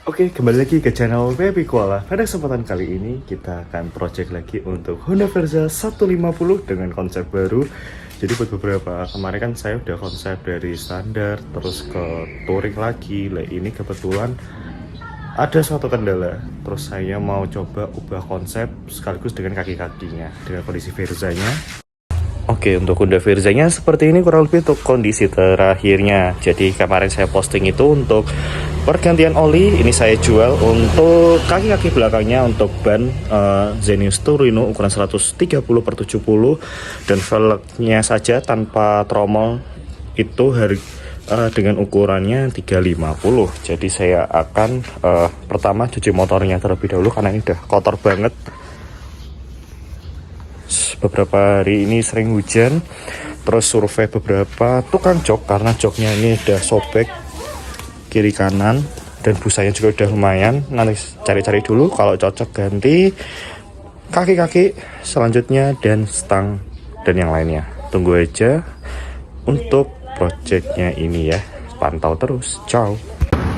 Oke, kembali lagi ke channel Baby Koala. Pada kesempatan kali ini kita akan project lagi untuk Honda Verza 150 dengan konsep baru. Jadi buat beberapa kemarin kan saya udah konsep dari standar terus ke touring lagi. Lah ini kebetulan ada suatu kendala. Terus saya mau coba ubah konsep sekaligus dengan kaki-kakinya dengan kondisi Verzanya. Oke, untuk Honda Verzanya seperti ini kurang lebih untuk kondisi terakhirnya. Jadi kemarin saya posting itu untuk pergantian oli. Ini saya jual untuk kaki-kaki belakangnya untuk ban Zenius Torino ukuran 130/70 dan velgnya saja tanpa tromol itu dengan ukurannya 350. Jadi saya akan pertama cuci motornya terlebih dahulu karena ini udah kotor banget. Beberapa hari ini sering hujan, terus survei beberapa tukang jok karena joknya ini udah sobek kiri kanan dan busanya juga udah lumayan. Nanti cari-cari dulu kalau cocok ganti kaki-kaki selanjutnya dan stang dan yang lainnya. Tunggu aja untuk projectnya ini ya, pantau terus. Ciao.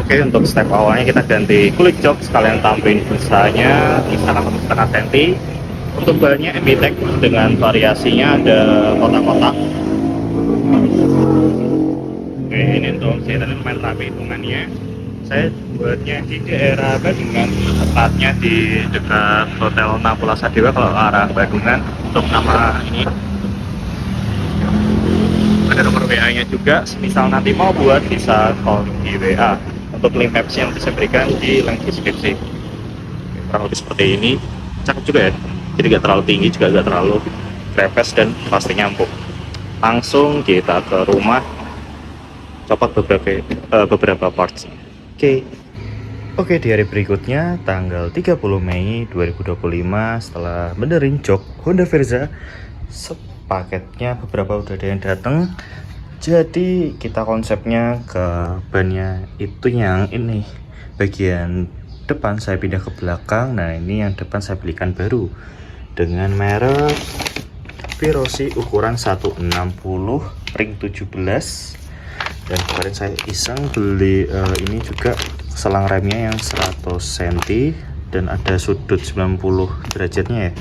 Oke, untuk step awalnya kita ganti kulit jok sekalian tambahin busanya kisaran 1,5 cm. Untuk bahannya MBTEC dengan variasinya ada kotak-kotak. Oke, ini untuk sedan lumayan rapi hitungannya. Saya buatnya di daerah Bandungan, tepatnya di dekat Hotel Napula Sadewa kalau arah Bandungan. Untuk nama ini ada nomor WA-nya juga. Semisal nanti mau buat bisa call di WA. Untuk link apps yang bisa berikan di link deskripsi. Kurang lebih seperti ini. Cakep juga ya. Jadi gak terlalu tinggi juga gak terlalu krepes dan pasti nyambung. Langsung kita ke rumah copot beberapa parts. Oke, di hari berikutnya tanggal 30 Mei 2025 setelah benerin jok Honda Verza sepaketnya beberapa udah ada yang datang. Jadi kita konsepnya ke bannya itu yang ini bagian depan saya pindah ke belakang. Nah ini yang depan saya belikan baru dengan merek Virosi ukuran 160 ring 17. Dan kemarin saya iseng beli ini juga selang remnya yang 100 cm dan ada sudut 90 derajatnya ya,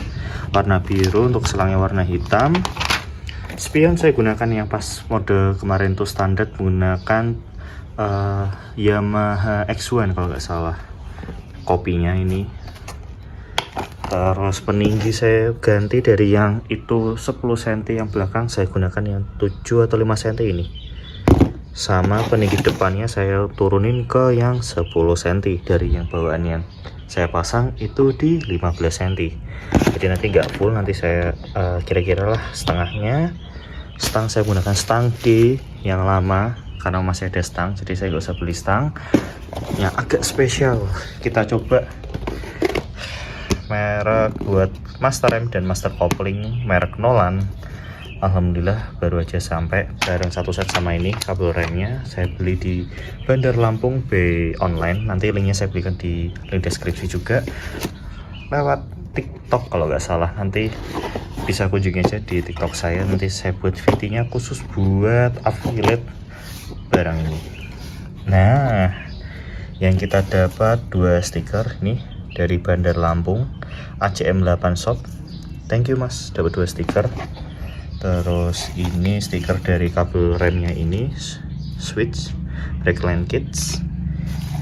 warna biru. Untuk selangnya warna hitam. Spion saya gunakan yang pas mode kemarin tuh standar menggunakan Yamaha X1 kalau nggak salah kopinya ini. Terus peninggi saya ganti dari yang itu 10 cm yang belakang saya gunakan yang 7 atau 5 cm ini. Sama peninggi depannya saya turunin ke yang 10 cm dari yang bawaan yang saya pasang itu di 15 cm. Jadi nanti nggak full, nanti saya kira-kira lah setengahnya. Stang saya gunakan stang D yang lama karena masih ada stang, jadi saya nggak usah beli stang yang agak spesial. Kita coba merek buat master rem dan master coupling merek Nolan. Alhamdulillah baru aja sampai bareng satu set sama ini kabel remnya. Saya beli di Bandar Lampung B online, nanti linknya saya berikan di link deskripsi juga lewat TikTok kalau nggak salah. Nanti bisa kunjungi aja di TikTok saya, nanti saya buat videonya khusus buat affiliate barang ini. Nah yang kita dapat 2 stiker nih dari Bandar Lampung ACM 8 Shop. Thank you mas, dapat 2 stiker. Terus ini stiker dari kabel remnya ini switch Breakline Kits.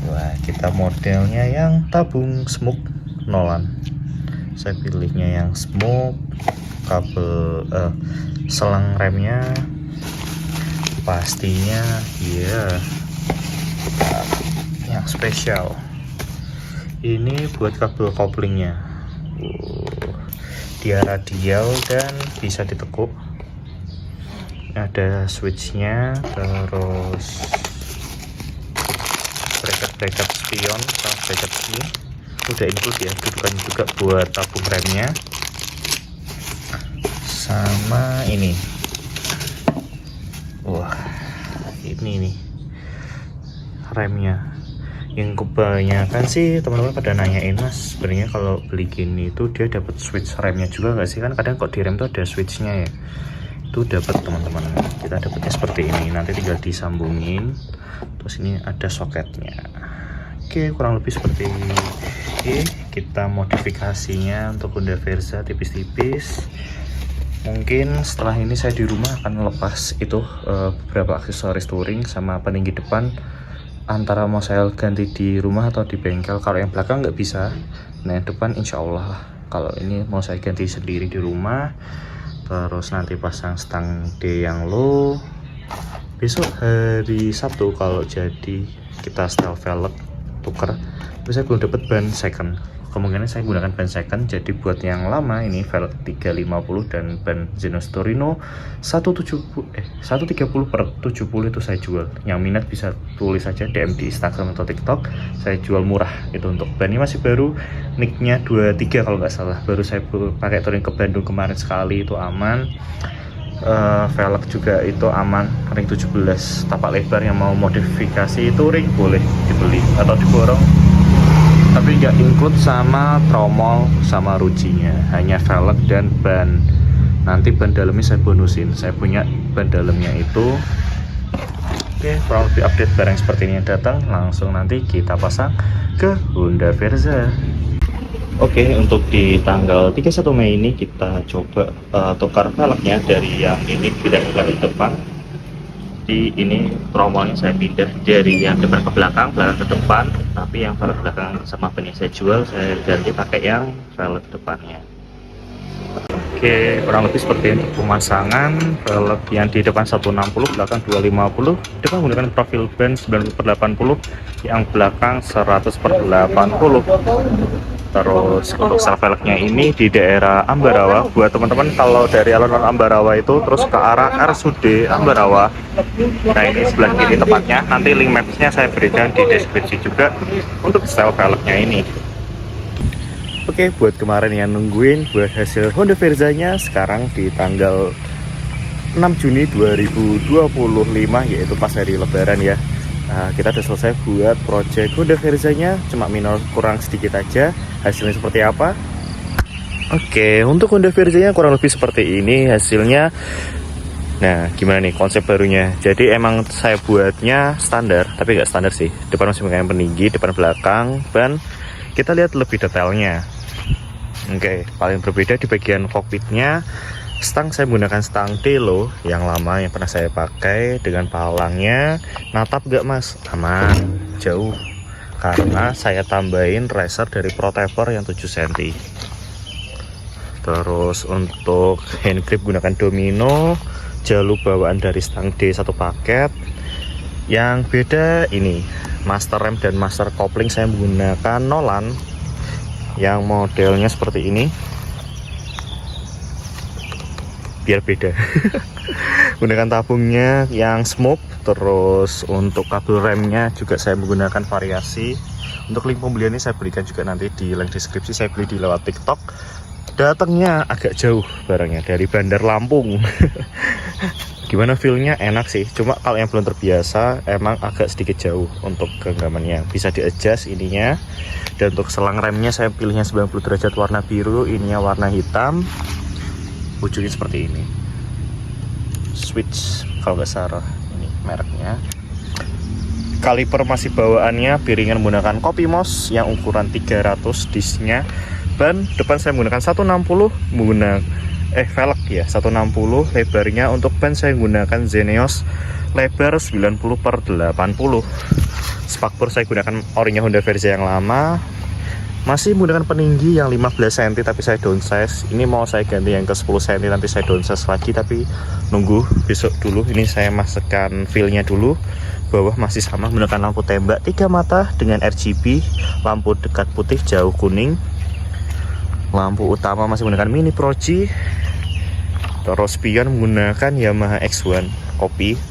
Wah, kita modelnya yang tabung smoke Nolan. Saya pilihnya yang smoke. Kabel selang remnya pastinya ya yang spesial. Ini buat kabel couplingnya, dia radial dan bisa ditekuk. Ada switchnya, terus bracket spion sama bracket ini udah include ya, dudukan juga buat tabung remnya. Sama ini, wah ini nih remnya. Yang kebanyakan sih teman-teman pada nanyain, mas sebenarnya kalau beli gini itu dia dapat switch remnya juga nggak sih? Kan kadang kok di rem tuh ada switchnya ya. Itu dapat teman-teman, kita dapatnya seperti ini, nanti tinggal disambungin. Terus ini ada soketnya. Oke, kurang lebih seperti ini. Kita modifikasinya untuk Honda Verza tipis-tipis. Mungkin setelah ini saya di rumah akan lepas itu beberapa aksesoris touring sama peninggi depan, antara mau saya ganti di rumah atau di bengkel. Kalau yang belakang nggak bisa, nah yang depan insya Allah. Kalau ini mau saya ganti sendiri di rumah, terus nanti pasang stang D yang low. Besok hari Sabtu kalau jadi kita setel velg tuker, tapi saya belum dapat ban second. Kemungkinan saya gunakan ban second. Jadi buat yang lama ini velg 350 dan ban Zenos Torino 130/70 itu saya jual. Yang minat bisa tulis saja DM di Instagram atau TikTok, saya jual murah. Itu untuk ban, ini masih baru, nicknya 23 kalau nggak salah, baru saya pakai touring ke Bandung kemarin sekali, itu aman. Velg juga itu aman, ring 17 tapak lebar. Yang mau modifikasi itu ring boleh dibeli atau diborong, tapi nggak include sama tromol sama rujinya, hanya velg dan ban. Nanti ban dalamnya saya bonusin, saya punya ban dalamnya itu. Oke, kurang lebih update barang seperti ini yang datang. Langsung nanti kita pasang ke Honda Verza. Oke, untuk di tanggal 31 Mei ini kita coba tukar velgnya dari yang ini tidak ke depan. Di ini tromolnya saya pindah dari yang depan ke belakang, belakang ke depan, tapi yang velg belakang sama ban yang saya jual saya ganti pakai yang velg depannya. Oke, kurang lebih seperti ini pemasangan velg yang di depan 160, belakang 250, depan menggunakan profil ban 90/80, yang belakang 100/80. Terus untuk sel velgnya ini di daerah Ambarawa. Buat teman-teman kalau dari alun-alun Ambarawa itu terus ke arah RSUD Ambarawa, nah ini sebelah kiri tepatnya. Nanti link mapsnya saya berikan di deskripsi juga untuk sel velgnya ini. Oke, buat kemarin yang nungguin buat hasil Honda Verzanya, sekarang di tanggal 6 Juni 2025, yaitu pas hari Lebaran ya. Kita udah selesai buat project Honda Verzanya, cuma minor kurang sedikit aja. Hasilnya seperti apa? Oke, untuk Honda Verzanya kurang lebih seperti ini hasilnya. Nah, gimana nih konsep barunya? Jadi emang saya buatnya standar, tapi nggak standar sih. Depan masih menggunakan peninggi, depan belakang, ban. Kita lihat lebih detailnya. Oke, paling berbeda di bagian cockpitnya. Stang saya menggunakan stang Delo yang lama yang pernah saya pakai dengan palangnya. Natap gak mas? Aman, jauh. Karena saya tambahin racer dari Protector yang 7 cm. Terus untuk hand grip gunakan Domino. Jalur bawaan dari stang D satu paket. Yang beda ini master rem dan master kopling saya menggunakan Nolan yang modelnya seperti ini, biar beda. Menggunakan tabungnya yang smoke. Terus untuk kabel remnya juga saya menggunakan variasi. Untuk link pembeliannya saya berikan juga nanti di link deskripsi. Saya beli di lewat TikTok. Datangnya agak jauh barangnya, dari Bandar Lampung. Gimana feelnya? Enak sih, cuma kalau yang belum terbiasa emang agak sedikit jauh untuk genggamannya. Bisa di adjust ininya. Dan untuk selang remnya saya pilihnya 90 derajat warna biru, ininya warna hitam. Ujungnya seperti ini, switch kalau nggak salah ini mereknya. Kaliper masih bawaannya piringan menggunakan Copymos yang ukuran 300 discnya. Ban depan saya menggunakan 160, menggunakan velg ya 160 lebarnya. Untuk ban saya menggunakan Zeneos lebar 90/80. Spakbor saya gunakan orinya Honda Verza yang lama. Masih menggunakan peninggi yang 15 cm, tapi saya downsize. Ini mau saya ganti yang ke 10 cm, nanti saya downsize lagi, tapi nunggu besok dulu. Ini saya masukkan filenya dulu. Bawah masih sama menggunakan lampu tembak 3 mata dengan RGB, lampu dekat putih jauh kuning. Lampu utama masih menggunakan Mini Pro G. Terus spion menggunakan Yamaha X1 kopi.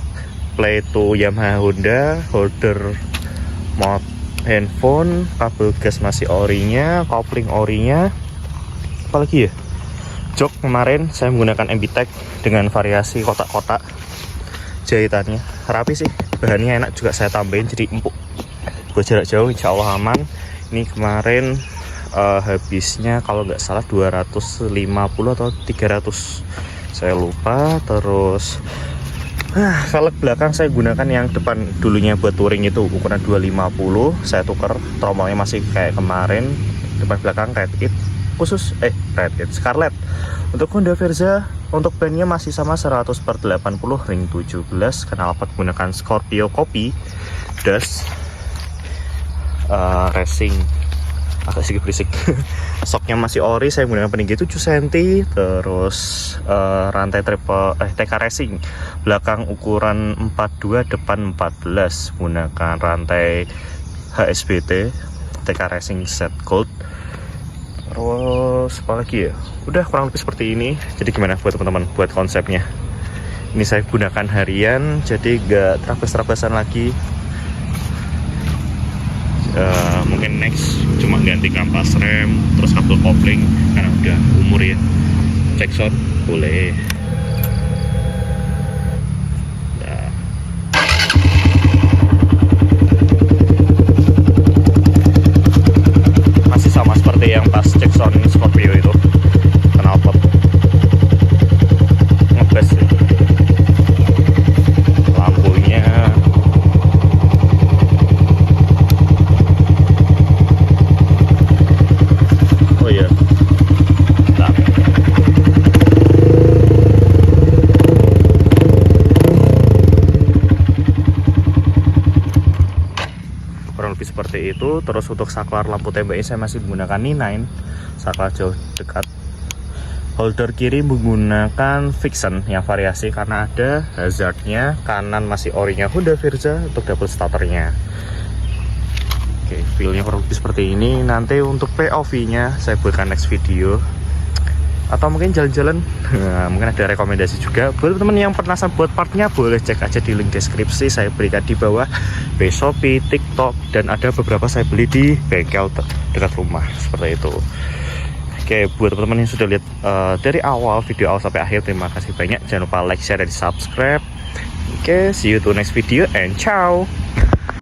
Plato Yamaha Honda, holder mod handphone, kabel gas masih orinya, kopling orinya. Apalagi ya, jok kemarin saya menggunakan MB-Tech dengan variasi kotak-kotak. Jahitannya rapi sih, bahannya enak juga, saya tambahin jadi empuk. Buat jarak jauh insya Allah aman. Ini kemarin habisnya kalau nggak salah 250 atau 300, saya lupa. Terus Velg belakang saya gunakan yang depan dulunya buat touring itu ukuran 250, saya tuker, tromolnya masih kayak kemarin, depan belakang Red It khusus Red It Scarlet. Untuk Honda Verza untuk bandnya masih sama 100/80 ring 17, knalpot menggunakan Scorpio Copy das racing, agak sedikit berisik. Soknya masih ori, saya menggunakan peninggi 7 cm, terus rantai triple TK Racing belakang ukuran 42, depan 14, menggunakan rantai HSBT TK Racing Set Gold. Terus apa lagi ya, udah kurang lebih seperti ini. Jadi gimana buat teman-teman buat konsepnya? Ini saya gunakan harian, jadi gak terabas-terabasan lagi. Mungkin next cuma ganti kampas rem, terus kabel kopling karena udah umur ya. Cek sound boleh. Nah. Masih sama seperti yang pas cek sound Scorpio itu, knalpot ngebes sih. Lampunya kurang lebih seperti itu. Terus untuk saklar lampu tembaknya saya masih menggunakan Ni9, saklar jauh dekat. Holder kiri menggunakan Vixen yang variasi karena ada hazardnya. Kanan masih orinya Honda Verza untuk double starternya. Oke, feelnya kurang lebih seperti ini. Nanti untuk POV nya saya buatkan next video, atau mungkin jalan-jalan. Mungkin ada rekomendasi juga buat teman-teman yang penasaran buat partnya, boleh cek aja di link deskripsi saya berikan di bawah, di Shopee, TikTok, dan ada beberapa saya beli di bengkel dekat rumah seperti itu. Oke, buat teman-teman yang sudah lihat dari awal video awal sampai akhir, terima kasih banyak. Jangan lupa like, share, dan subscribe. Oke, see you to next video and ciao.